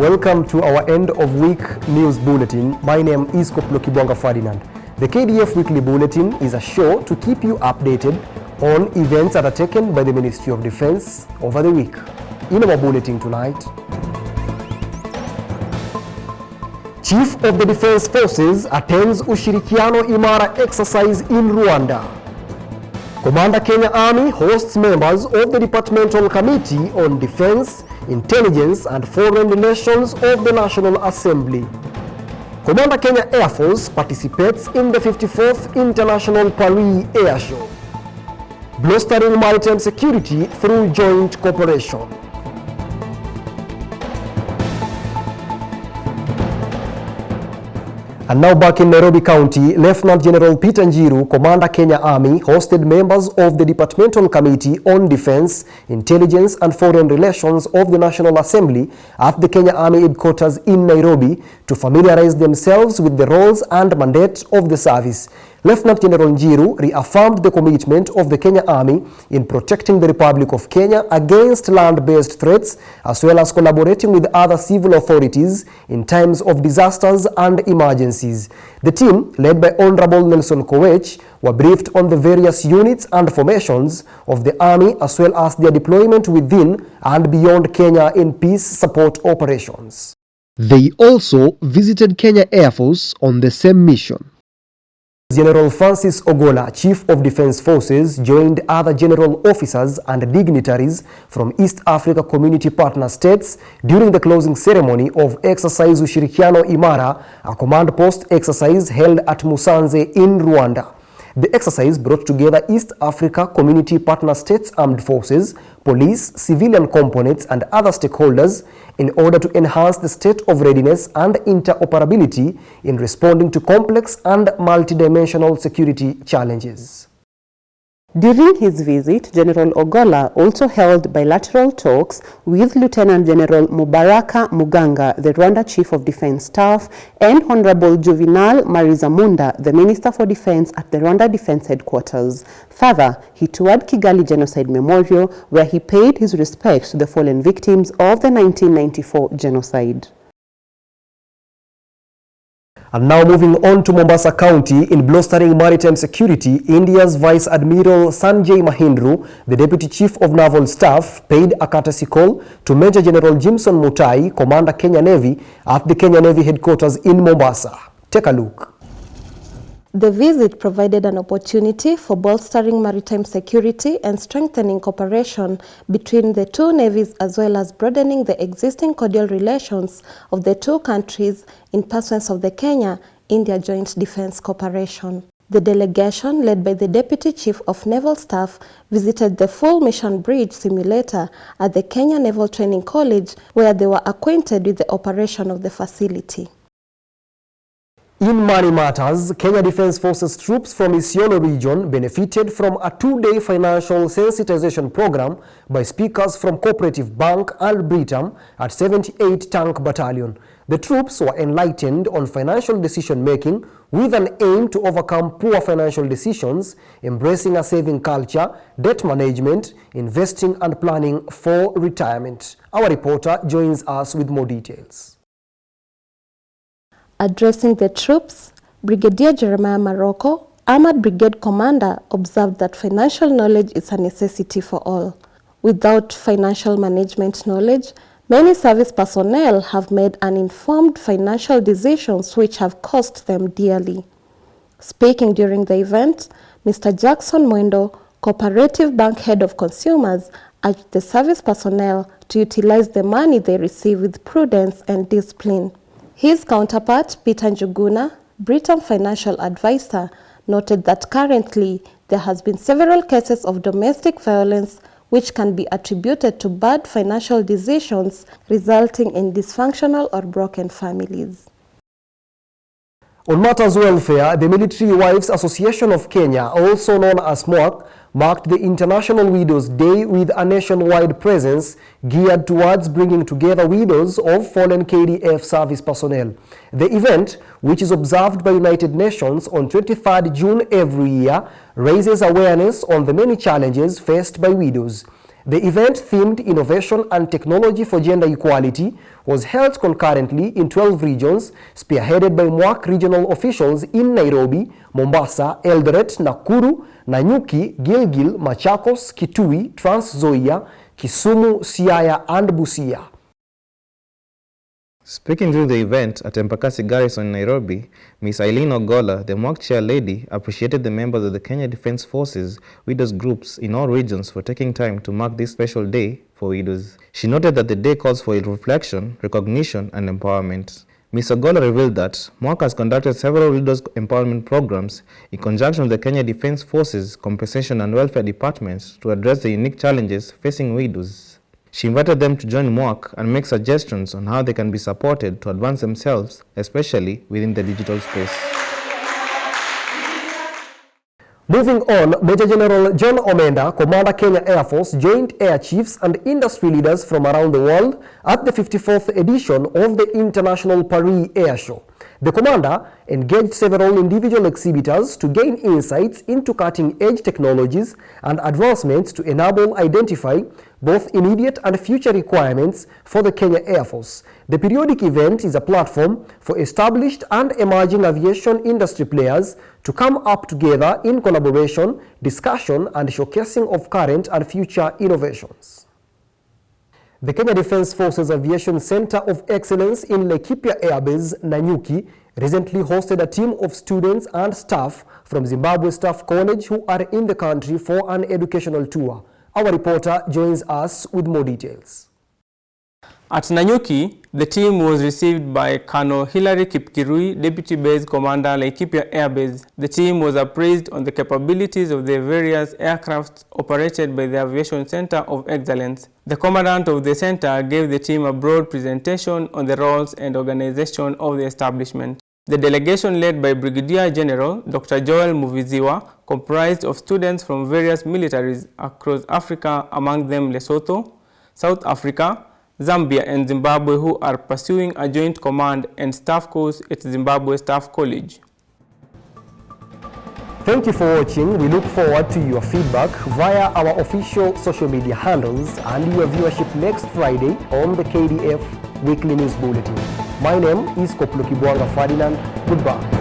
Welcome to our end of week news bulletin. My name is Koplo Ferdinand. The Kdf Weekly Bulletin is a show to keep you updated on events that are taken by the Ministry of Defense over the week. In our bulletin tonight, Chief of the Defense Forces attends Ushirikiano Imara exercise in Rwanda. Commander Kenya Army hosts members of the Departmental Committee on Defense, Intelligence and Foreign Relations of the National Assembly. Commander Kenya Air Force participates in the 54th International Paris Air Show. Bolstering maritime security through joint cooperation. And now back in Nairobi County, Lieutenant General Peter Njiru, Commander Kenya Army, hosted members of the Departmental Committee on Defense, Intelligence and Foreign Relations of the National Assembly at the Kenya Army headquarters in Nairobi to familiarize themselves with the roles and mandate of the service. Lieutenant General Njiru reaffirmed the commitment of the Kenya Army in protecting the Republic of Kenya against land-based threats, as well as collaborating with other civil authorities in times of disasters and emergencies. The team, led by Honorable Nelson Koech, were briefed on the various units and formations of the Army, as well as their deployment within and beyond Kenya in peace support operations. They also visited Kenya Air Force on the same mission. General Francis Ogola, Chief of Defense Forces, joined other general officers and dignitaries from East Africa Community Partner States during the closing ceremony of Exercise Ushirikiano Imara, a command post exercise held at Musanze in Rwanda. The exercise brought together East Africa Community Partner States Armed Forces, police, civilian components, and other stakeholders in order to enhance the state of readiness and interoperability in responding to complex and multidimensional security challenges. During his visit, General Ogola also held bilateral talks with Lieutenant General Mubaraka Muganga, the Rwanda Chief of Defense Staff, and Honorable Juvenal Marizamunda, the Minister for Defense at the Rwanda Defense Headquarters. Further, he toured Kigali Genocide Memorial, where he paid his respects to the fallen victims of the 1994 genocide. And now moving on to Mombasa County, in bolstering maritime security, India's Vice Admiral Sanjay Mahindru, the Deputy Chief of Naval Staff, paid a courtesy call to Major General Jimson Mutai, Commander Kenya Navy, at the Kenya Navy headquarters in Mombasa. Take a look. The visit provided an opportunity for bolstering maritime security and strengthening cooperation between the two navies, as well as broadening the existing cordial relations of the two countries in pursuance of the Kenya-India Joint Defense Cooperation. The delegation, led by the Deputy Chief of Naval Staff, visited the full mission bridge simulator at the Kenya Naval Training College, where they were acquainted with the operation of the facility. In money matters, Kenya Defense Forces troops from Isiolo region benefited from a two-day financial sensitization program by speakers from Cooperative Bank and Britam at 78 Tank Battalion. The troops were enlightened on financial decision-making with an aim to overcome poor financial decisions, embracing a saving culture, debt management, investing and planning for retirement. Our reporter joins us with more details. Addressing the troops, Brigadier Jeremiah Maroko, Armored Brigade Commander, observed that financial knowledge is a necessity for all. Without financial management knowledge, many service personnel have made uninformed financial decisions which have cost them dearly. Speaking during the event, Mr. Jackson Mwendo, Cooperative Bank Head of Consumers, urged the service personnel to utilize the money they receive with prudence and discipline. His counterpart, Peter Njuguna, Britam Financial Advisor, noted that currently there has been several cases of domestic violence which can be attributed to bad financial decisions resulting in dysfunctional or broken families. On matters welfare, the Military Wives Association of Kenya, also known as MWAC, marked the International Widows Day with a nationwide presence geared towards bringing together widows of fallen KDF service personnel. The event, which is observed by United Nations on 23rd June every year, raises awareness on the many challenges faced by widows. The event, themed Innovation and Technology for Gender Equality, was held concurrently in 12 regions, spearheaded by MWAC regional officials in Nairobi, Mombasa, Eldoret, Nakuru, Nanyuki, Gilgil, Machakos, Kitui, Trans Nzoia, Kisumu, Siaya, and Busia. Speaking during the event at Embakasi Garrison in Nairobi, Ms. Eileen Ogola, the MWAC chair lady, appreciated the members of the Kenya Defence Forces widows groups in all regions for taking time to mark this special day for widows. She noted that the day calls for reflection, recognition, and empowerment. Ms. Ogola revealed that MWAC has conducted several widows empowerment programs in conjunction with the Kenya Defence Forces Compensation and Welfare Departments to address the unique challenges facing widows. She invited them to join MWAC and make suggestions on how they can be supported to advance themselves, especially within the digital space. Moving on, Major General John Omenda, Commander Kenya Air Force, joined air chiefs and industry leaders from around the world at the 54th edition of the International Paris Air Show. The commander engaged several individual exhibitors to gain insights into cutting-edge technologies and advancements to identify both immediate and future requirements for the Kenya Air Force. The periodic event is a platform for established and emerging aviation industry players to come up together in collaboration, discussion, and showcasing of current and future innovations. The Kenya Defence Forces Aviation Center of Excellence in Laikipia Air Base, Nanyuki, recently hosted a team of students and staff from Zimbabwe Staff College who are in the country for an educational tour. Our reporter joins us with more details. At Nanyuki, the team was received by Colonel Hilary Kipkirui, Deputy Base Commander, Laikipia Air Base. The team was appraised on the capabilities of the various aircraft operated by the Aviation Center of Excellence. The commandant of the center gave the team a broad presentation on the roles and organization of the establishment. The delegation, led by Brigadier General Dr. Joel Muviziwa, comprised of students from various militaries across Africa, among them Lesotho, South Africa, Zambia, and Zimbabwe, who are pursuing a joint command and staff course at Zimbabwe Staff College. Thank you for watching. We look forward to your feedback via our official social media handles and your viewership next Friday on the KDF Weekly News Bulletin. My name is Koplo Kibwanga Ferdinand. Goodbye.